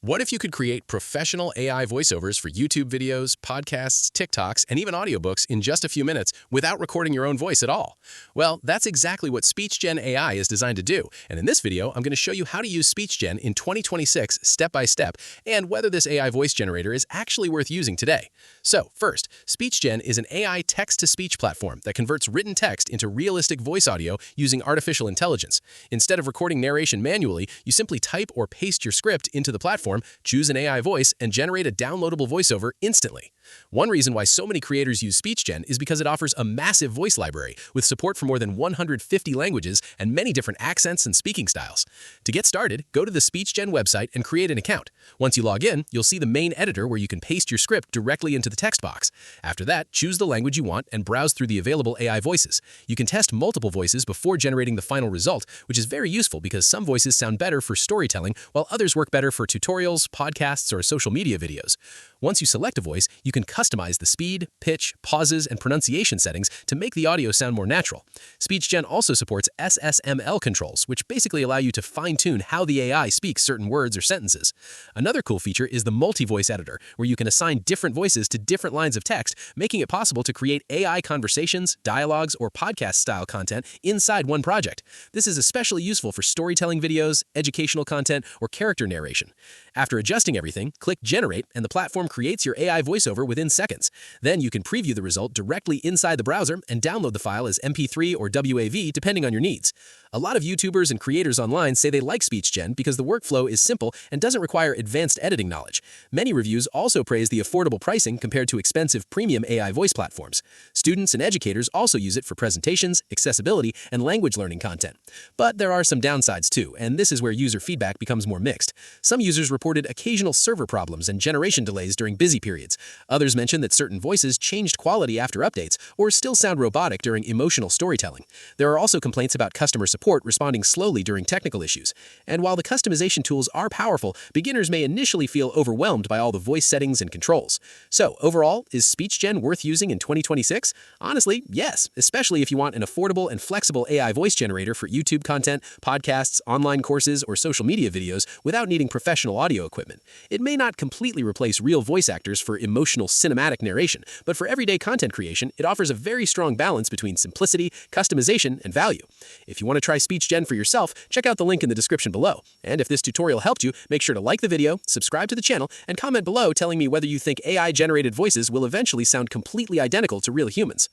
What if you could create professional AI voiceovers for YouTube videos, podcasts, TikToks, and even audiobooks in just a few minutes without recording your own voice at all? Well, that's exactly what Speechgen AI is designed to do. And in this video, I'm going to show you how to use Speechgen in 2026 step by step and whether this AI voice generator is actually worth using today. So, first, Speechgen is an AI text-to-speech platform that converts written text into realistic voice audio using artificial intelligence. Instead of recording narration manually, you simply type or paste your script into the platform, choose an AI voice, and generate a downloadable voiceover instantly. One reason why so many creators use Speechgen is because it offers a massive voice library with support for more than 150 languages and many different accents and speaking styles. To get started, go to the Speechgen website and create an account. Once you log in, you'll see the main editor where you can paste your script directly into the text box. After that, choose the language you want and browse through the available AI voices. You can test multiple voices before generating the final result, which is very useful because some voices sound better for storytelling while others work better for tutorials, podcasts, or social media videos. Once you select a voice, you can customize the speed, pitch, pauses, and pronunciation settings to make the audio sound more natural. Speechgen also supports SSML controls, which basically allow you to fine-tune how the AI speaks certain words or sentences. Another cool feature is the multi-voice editor, where you can assign different voices to different lines of text, making it possible to create AI conversations, dialogues, or podcast-style content inside one project. This is especially useful for storytelling videos, educational content, or character narration. After adjusting everything, click Generate, and the platform creates your AI voiceover within seconds. Then you can preview the result directly inside the browser and download the file as MP3 or WAV depending on your needs. A lot of YouTubers and creators online say they like Speechgen because the workflow is simple and doesn't require advanced editing knowledge. Many reviews also praise the affordable pricing compared to expensive premium AI voice platforms. Students and educators also use it for presentations, accessibility, and language learning content. But there are some downsides too, and this is where user feedback becomes more mixed. Some users reported occasional server problems and generation delays during busy periods. Others mentioned that certain voices changed quality after updates or still sound robotic during emotional storytelling. There are also complaints about customer support responding slowly during technical issues. And while the customization tools are powerful, beginners may initially feel overwhelmed by all the voice settings and controls. So, overall, is Speechgen worth using in 2026? Honestly, yes, especially if you want an affordable and flexible AI voice generator for YouTube content, podcasts, online courses, or social media videos without needing professional audio equipment. It may not completely replace real voice actors for emotional cinematic narration, but for everyday content creation, it offers a very strong balance between simplicity, customization, and value. If you want to try Speechgen for yourself, check out the link in the description below. And if this tutorial helped you, make sure to like the video, subscribe to the channel, and comment below telling me whether you think AI-generated voices will eventually sound completely identical to real humans.